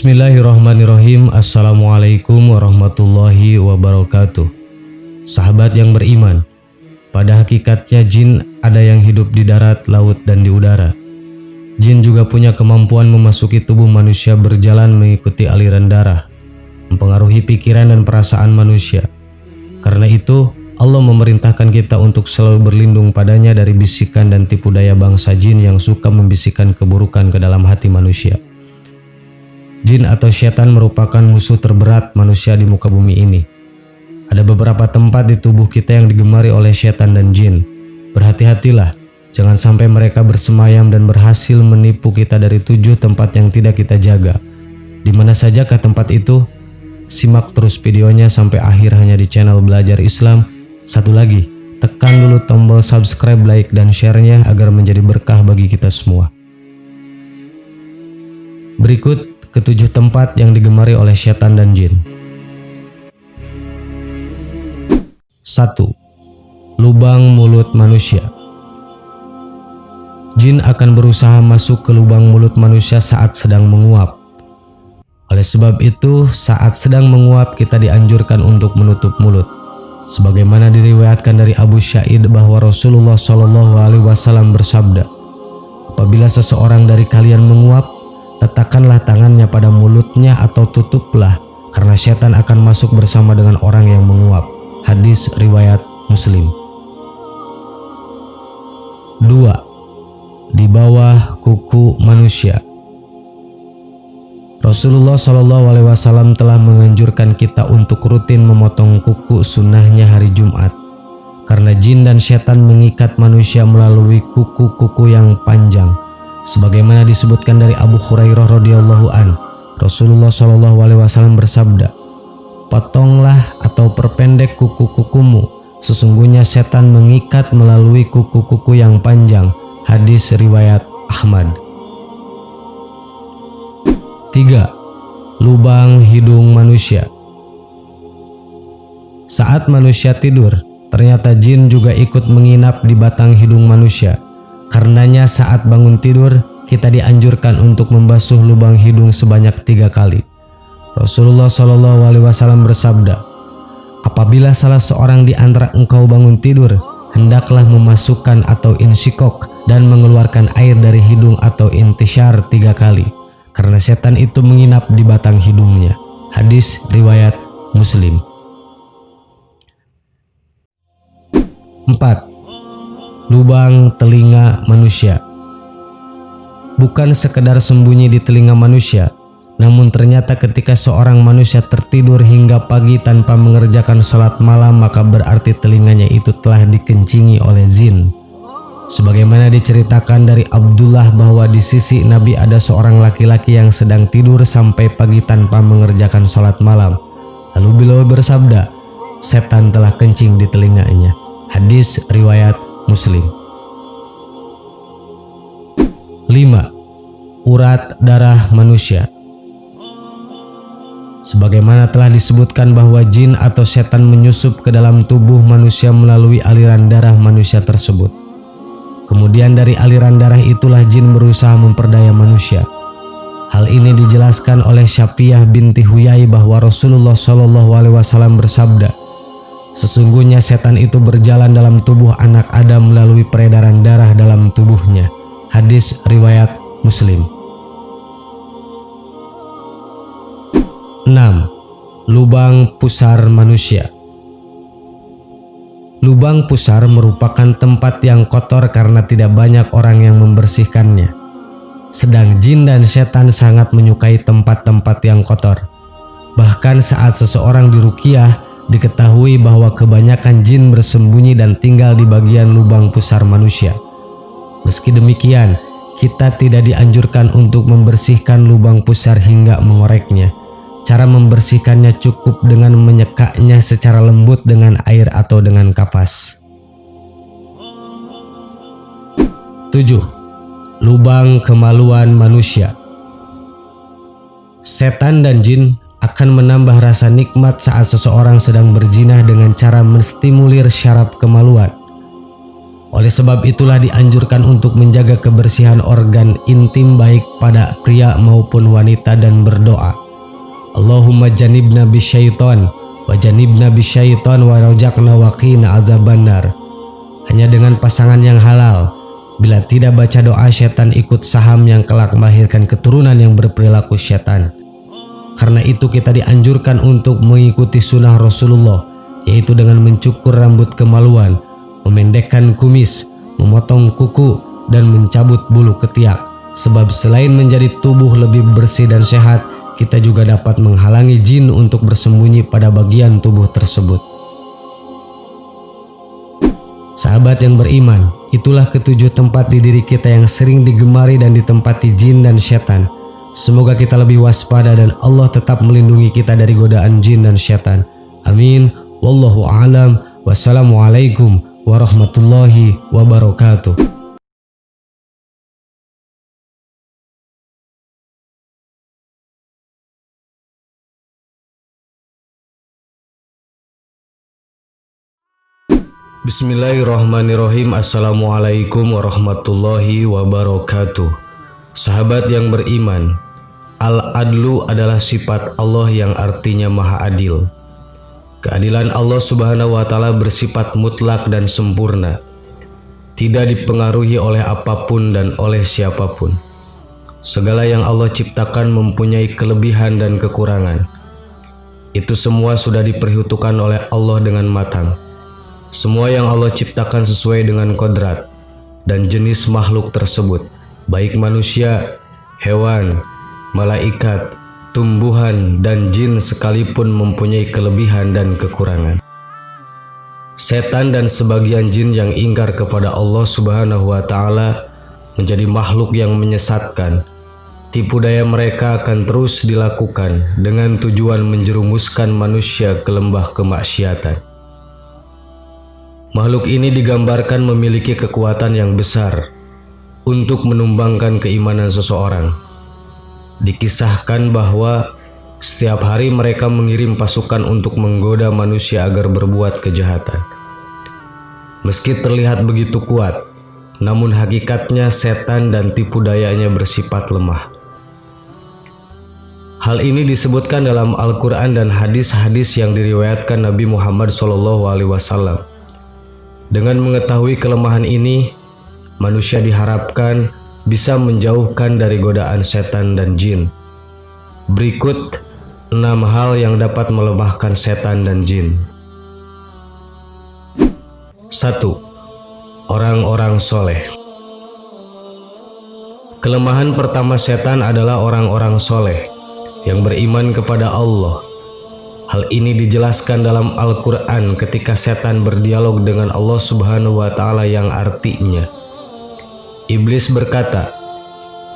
Bismillahirrahmanirrahim. Assalamualaikum warahmatullahi wabarakatuh. Sahabat yang beriman, pada hakikatnya jin ada yang hidup di darat, laut, dan di udara. Jin juga punya kemampuan memasuki tubuh manusia berjalan mengikuti aliran darah, mempengaruhi pikiran dan perasaan manusia. Karena itu, Allah memerintahkan kita untuk selalu berlindung padanya dari bisikan dan tipu daya bangsa jin yang suka membisikkan keburukan ke dalam hati manusia. Jin atau syaitan merupakan musuh terberat manusia di muka bumi ini. Ada beberapa tempat di tubuh kita yang digemari oleh syaitan dan jin. Berhati-hatilah, jangan sampai mereka bersemayam dan berhasil menipu kita dari 7 tempat yang tidak kita jaga. Di mana sajakah tempat itu? Simak terus videonya sampai akhir hanya di channel Belajar Islam. Satu lagi, tekan dulu tombol subscribe, like, dan share-nya agar menjadi berkah bagi kita semua. Berikut ke-7 tempat yang digemari oleh syaitan dan jin. 1. Lubang mulut manusia. Jin akan berusaha masuk ke lubang mulut manusia saat sedang menguap. Oleh sebab itu, saat sedang menguap kita dianjurkan untuk menutup mulut. Sebagaimana diriwayatkan dari Abu Sa'id bahwa Rasulullah SAW bersabda, apabila seseorang dari kalian menguap, letakkanlah tangannya pada mulutnya atau tutuplah, karena syaitan akan masuk bersama dengan orang yang menguap. Hadis riwayat Muslim. 2. Di bawah kuku manusia. Rasulullah SAW telah menganjurkan kita untuk rutin memotong kuku sunnahnya hari Jumat, karena jin dan syaitan mengikat manusia melalui kuku-kuku yang panjang. Sebagaimana disebutkan dari Abu Hurairah radhiyallahu an, Rasulullah SAW bersabda, potonglah atau perpendek kuku-kukumu, sesungguhnya setan mengikat melalui kuku-kuku yang panjang. Hadis riwayat Ahmad. 3. Lubang hidung manusia. Saat manusia tidur, ternyata jin juga ikut menginap di batang hidung manusia. Karenanya saat bangun tidur, kita dianjurkan untuk membasuh lubang hidung sebanyak 3 kali. Rasulullah SAW bersabda, apabila salah seorang di antara engkau bangun tidur, hendaklah memasukkan atau insyikok dan mengeluarkan air dari hidung atau intisyar 3 kali, karena setan itu menginap di batang hidungnya. Hadis riwayat Muslim. 4. Lubang telinga manusia. Bukan sekedar sembunyi di telinga manusia, namun ternyata ketika seorang manusia tertidur hingga pagi tanpa mengerjakan sholat malam, maka berarti telinganya itu telah dikencingi oleh jin. Sebagaimana diceritakan dari Abdullah bahwa di sisi Nabi ada seorang laki-laki yang sedang tidur sampai pagi tanpa mengerjakan sholat malam. Lalu beliau bersabda, setan telah kencing di telinganya. Hadis riwayat Muslim. 5. Urat darah manusia. Sebagaimana telah disebutkan bahwa jin atau setan menyusup ke dalam tubuh manusia melalui aliran darah manusia tersebut. Kemudian dari aliran darah itulah jin berusaha memperdaya manusia. Hal ini dijelaskan oleh Syafiyah binti Huyai bahwa Rasulullah SAW bersabda, sesungguhnya setan itu berjalan dalam tubuh anak Adam melalui peredaran darah dalam tubuhnya. Hadis riwayat Muslim. 6. Lubang pusar manusia. Lubang pusar merupakan tempat yang kotor karena tidak banyak orang yang membersihkannya. Sedang jin dan setan sangat menyukai tempat-tempat yang kotor. Bahkan saat seseorang diruqyah, diketahui bahwa kebanyakan jin bersembunyi dan tinggal di bagian lubang pusar manusia. Meski demikian, kita tidak dianjurkan untuk membersihkan lubang pusar hingga mengoreknya. Cara membersihkannya cukup dengan menyekaknya secara lembut dengan air atau dengan kapas. 7. Lubang kemaluan manusia. Setan dan jin akan menambah rasa nikmat saat seseorang sedang berzina dengan cara menstimulir syaraf kemaluan. Oleh sebab itulah dianjurkan untuk menjaga kebersihan organ intim baik pada pria maupun wanita dan berdoa, Allahumma janibna bisyaiton wa janibna bisyaiton wa rojaqna wa qina azabannar. Hanya dengan pasangan yang halal. Bila tidak baca doa, syaitan ikut saham yang kelak melahirkan keturunan yang berperilaku syaitan. Karena itu kita dianjurkan untuk mengikuti sunnah Rasulullah, yaitu dengan mencukur rambut kemaluan, memendekkan kumis, memotong kuku, dan mencabut bulu ketiak. Sebab selain menjadi tubuh lebih bersih dan sehat, kita juga dapat menghalangi jin untuk bersembunyi pada bagian tubuh tersebut. Sahabat yang beriman, itulah ketujuh tempat di diri kita yang sering digemari dan ditempati jin dan setan. Semoga kita lebih waspada dan Allah tetap melindungi kita dari godaan jin dan setan. Amin. Wallahu a'lam. Wassalamualaikum warahmatullahi wabarakatuh. Bismillahirrahmanirrahim. Assalamualaikum warahmatullahi wabarakatuh. Sahabat yang beriman, Al-Adlu adalah sifat Allah yang artinya Maha Adil. Keadilan Allah Subhanahu wa Ta'ala bersifat mutlak dan sempurna, tidak dipengaruhi oleh apapun dan oleh siapapun. Segala yang Allah ciptakan mempunyai kelebihan dan kekurangan. Itu semua sudah diperhitungkan oleh Allah dengan matang. Semua yang Allah ciptakan sesuai dengan kodrat dan jenis makhluk tersebut, baik manusia, hewan, malaikat, tumbuhan, dan jin sekalipun mempunyai kelebihan dan kekurangan. Setan dan sebagian jin yang ingkar kepada Allah Subhanahu wa Ta'ala menjadi makhluk yang menyesatkan. Tipu daya mereka akan terus dilakukan dengan tujuan menjerumuskan manusia ke lembah kemaksiatan. Makhluk ini digambarkan memiliki kekuatan yang besar untuk menumbangkan keimanan seseorang. Dikisahkan bahwa setiap hari mereka mengirim pasukan untuk menggoda manusia agar berbuat kejahatan. Meski terlihat begitu kuat, namun hakikatnya setan dan tipu dayanya bersifat lemah. Hal ini disebutkan dalam Al-Quran dan hadis-hadis yang diriwayatkan Nabi Muhammad SAW. Dengan mengetahui kelemahan ini, manusia diharapkan bisa menjauhkan dari godaan setan dan jin. Berikut 6 hal yang dapat melemahkan setan dan jin. 1. Orang-orang soleh. Kelemahan pertama setan adalah orang-orang soleh yang beriman kepada Allah. Hal ini dijelaskan dalam Al-Quran ketika setan berdialog dengan Allah Subhanahu wa Ta'ala yang artinya, Iblis berkata,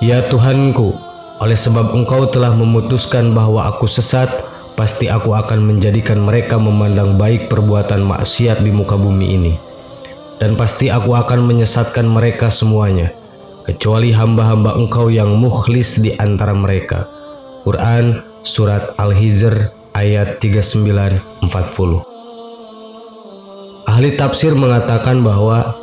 "Ya Tuhanku, oleh sebab engkau telah memutuskan bahwa aku sesat, pasti aku akan menjadikan mereka memandang baik perbuatan maksiat di muka bumi ini. Dan pasti aku akan menyesatkan mereka semuanya, kecuali hamba-hamba engkau yang mukhlis di antara mereka." Quran Surat Al-Hijr ayat 39-40. Ahli tafsir mengatakan bahwa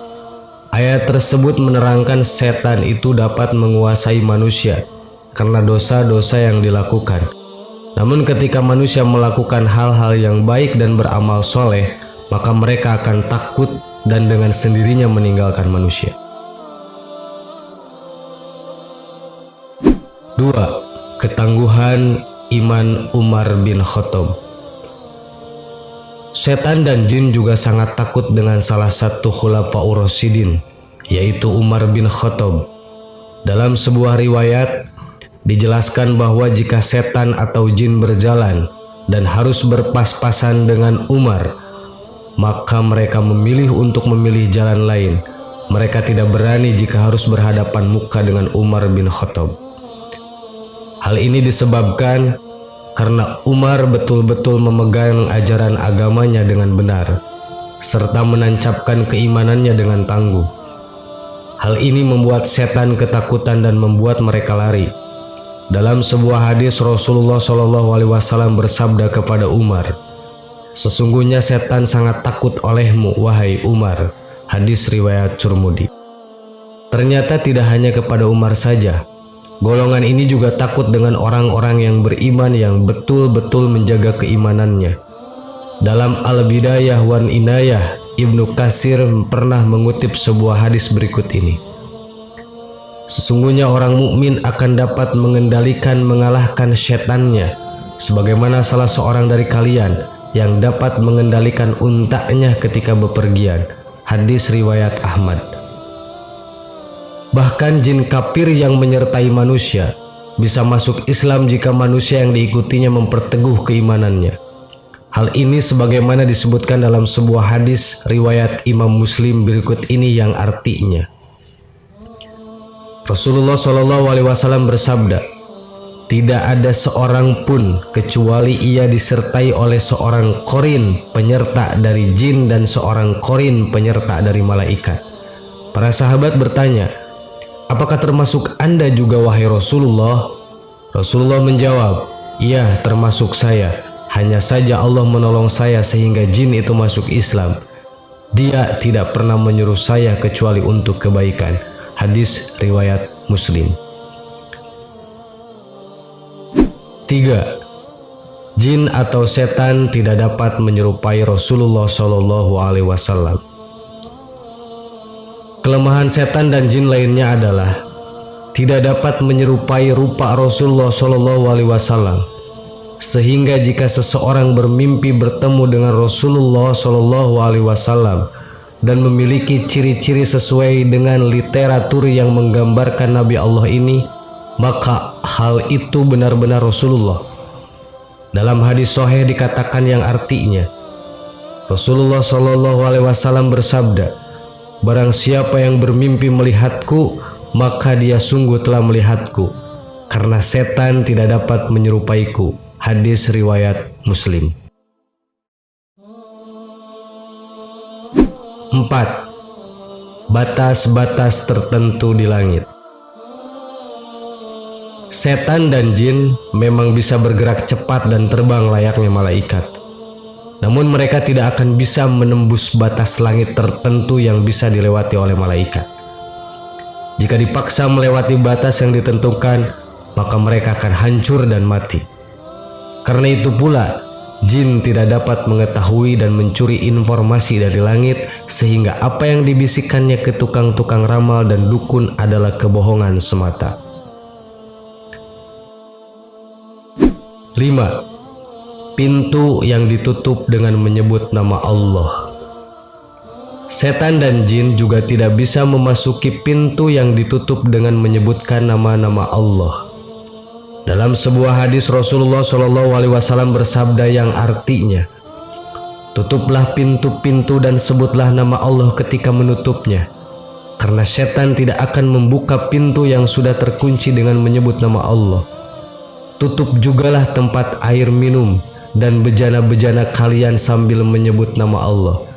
ayat tersebut menerangkan setan itu dapat menguasai manusia karena dosa-dosa yang dilakukan. Namun ketika manusia melakukan hal-hal yang baik dan beramal soleh, maka mereka akan takut dan dengan sendirinya meninggalkan manusia. 2. Ketangguhan iman Umar bin Khattab. Setan dan jin juga sangat takut dengan salah satu khulafaur rasyidin, yaitu Umar bin Khattab. Dalam sebuah riwayat dijelaskan bahwa jika setan atau jin berjalan dan harus berpas-pasan dengan Umar, maka mereka memilih untuk memilih jalan lain. Mereka tidak berani jika harus berhadapan muka dengan Umar bin Khattab. Hal ini disebabkan karena Umar betul-betul memegang ajaran agamanya dengan benar, serta menancapkan keimanannya dengan tangguh. Hal ini membuat setan ketakutan dan membuat mereka lari. Dalam sebuah hadis Rasulullah SAW bersabda kepada Umar, "Sesungguhnya setan sangat takut olehmu, wahai Umar. Hadis riwayat Tirmidzi. Ternyata tidak hanya kepada Umar saja. Golongan ini juga takut dengan orang-orang yang beriman yang betul-betul menjaga keimanannya. Dalam Al-Bidayah wan Inayah, Ibnu Katsir pernah mengutip sebuah hadis berikut ini. Sesungguhnya orang mukmin akan dapat mengalahkan setannya, sebagaimana salah seorang dari kalian yang dapat mengendalikan untanya ketika bepergian. Hadis riwayat Ahmad. Bahkan jin kafir yang menyertai manusia bisa masuk Islam jika manusia yang diikutinya memperteguh keimanannya. Hal ini sebagaimana disebutkan dalam sebuah hadis riwayat Imam Muslim berikut ini yang artinya, Rasulullah SAW bersabda, tidak ada seorang pun kecuali ia disertai oleh seorang korin penyerta dari jin dan seorang korin penyerta dari malaikat. Para sahabat bertanya, apakah termasuk Anda juga wahai Rasulullah? Rasulullah menjawab, iya termasuk saya. Hanya saja Allah menolong saya sehingga jin itu masuk Islam. Dia tidak pernah menyuruh saya kecuali untuk kebaikan. Hadis riwayat Muslim. 3. Jin atau setan tidak dapat menyerupai Rasulullah SAW. Kelemahan setan dan jin lainnya adalah tidak dapat menyerupai rupa Rasulullah SAW, sehingga jika seseorang bermimpi bertemu dengan Rasulullah SAW dan memiliki ciri-ciri sesuai dengan literatur yang menggambarkan Nabi Allah ini, maka hal itu benar-benar Rasulullah. Dalam hadis sahih dikatakan yang artinya, Rasulullah SAW bersabda, barang siapa yang bermimpi melihatku, maka dia sungguh telah melihatku, karena setan tidak dapat menyerupaiku. Hadis riwayat Muslim. 4. Batas-batas tertentu di langit. Setan dan jin memang bisa bergerak cepat dan terbang layaknya malaikat. Namun mereka tidak akan bisa menembus batas langit tertentu yang bisa dilewati oleh malaikat. Jika dipaksa melewati batas yang ditentukan, maka mereka akan hancur dan mati. Karena itu pula, jin tidak dapat mengetahui dan mencuri informasi dari langit, sehingga apa yang dibisikkannya ke tukang-tukang ramal dan dukun adalah kebohongan semata. 5. Pintu yang ditutup dengan menyebut nama Allah. Setan dan jin juga tidak bisa memasuki pintu yang ditutup dengan menyebutkan nama-nama Allah. Dalam sebuah hadis Rasulullah SAW bersabda yang artinya, tutuplah pintu-pintu dan sebutlah nama Allah ketika menutupnya, karena setan tidak akan membuka pintu yang sudah terkunci dengan menyebut nama Allah. Tutup jugalah tempat air minum dan bejana-bejana kalian sambil menyebut nama Allah,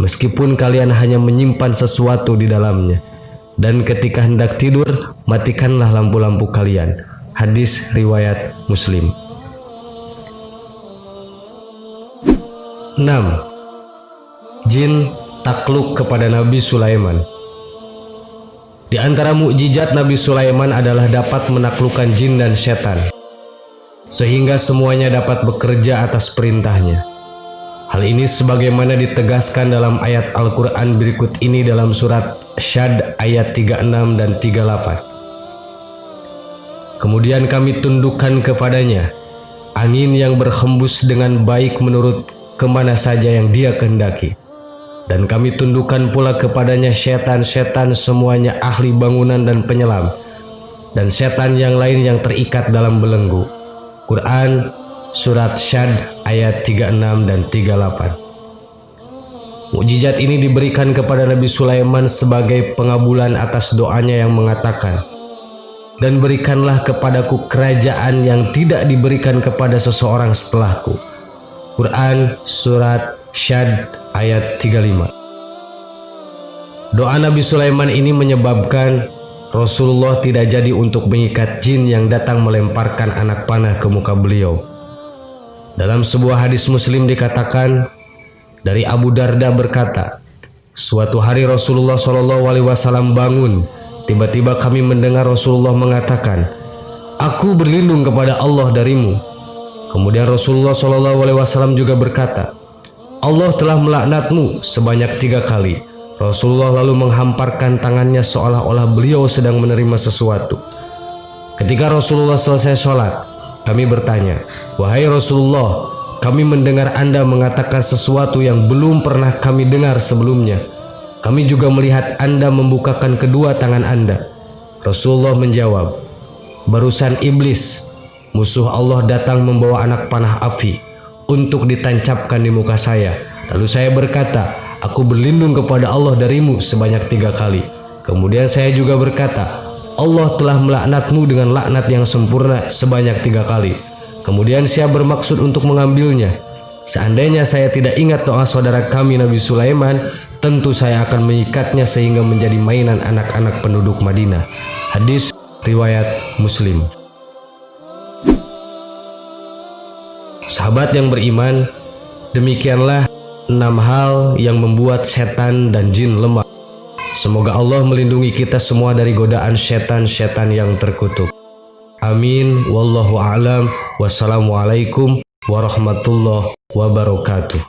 meskipun kalian hanya menyimpan sesuatu di dalamnya. Dan ketika hendak tidur, matikanlah lampu-lampu kalian. Hadis riwayat Muslim. 6. Jin takluk kepada Nabi Sulaiman. Di antara mukjizat Nabi Sulaiman adalah dapat menaklukkan jin dan setan, sehingga semuanya dapat bekerja atas perintahnya. Hal ini sebagaimana ditegaskan dalam ayat Al-Quran berikut ini dalam surat Syad ayat 36 dan 38. Kemudian kami tundukkan kepadanya angin yang berhembus dengan baik menurut kemana saja yang dia kehendaki. Dan kami tundukkan pula kepadanya setan-setan semuanya ahli bangunan dan penyelam, dan setan yang lain yang terikat dalam belenggu. Quran surat Syad ayat 36 dan 38. Mukjizat ini diberikan kepada Nabi Sulaiman sebagai pengabulan atas doanya yang mengatakan, dan berikanlah kepadaku kerajaan yang tidak diberikan kepada seseorang setelahku. Quran surat Syad ayat 35. Doa Nabi Sulaiman ini menyebabkan Rasulullah tidak jadi untuk mengikat jin yang datang melemparkan anak panah ke muka beliau. Dalam sebuah hadis Muslim dikatakan, dari Abu Darda berkata, Suatu hari Rasulullah SAW bangun. Tiba-tiba kami mendengar Rasulullah mengatakan, "Aku berlindung kepada Allah darimu." Kemudian Rasulullah SAW juga berkata, "Allah telah melaknatmu sebanyak 3 kali." Rasulullah lalu menghamparkan tangannya seolah-olah beliau sedang menerima sesuatu. Ketika Rasulullah selesai sholat, kami bertanya, "Wahai Rasulullah, kami mendengar Anda mengatakan sesuatu yang belum pernah kami dengar sebelumnya. Kami juga melihat Anda membukakan kedua tangan Anda." Rasulullah menjawab, "Barusan iblis, musuh Allah, datang membawa anak panah api untuk ditancapkan di muka saya. Lalu saya berkata, 'Aku berlindung kepada Allah darimu' sebanyak 3 kali. Kemudian saya juga berkata, 'Allah telah melaknatmu dengan laknat yang sempurna' sebanyak 3 kali. Kemudian saya bermaksud untuk mengambilnya. Seandainya saya tidak ingat doa saudara kami Nabi Sulaiman, tentu saya akan mengikatnya sehingga menjadi mainan anak-anak penduduk Madinah." Hadis riwayat Muslim. Sahabat yang beriman, demikianlah 6 hal yang membuat setan dan jin lemah. Semoga Allah melindungi kita semua dari godaan setan-setan yang terkutuk. Amin. Wallahu a'lam. Wassalamualaikum warahmatullahi wabarakatuh.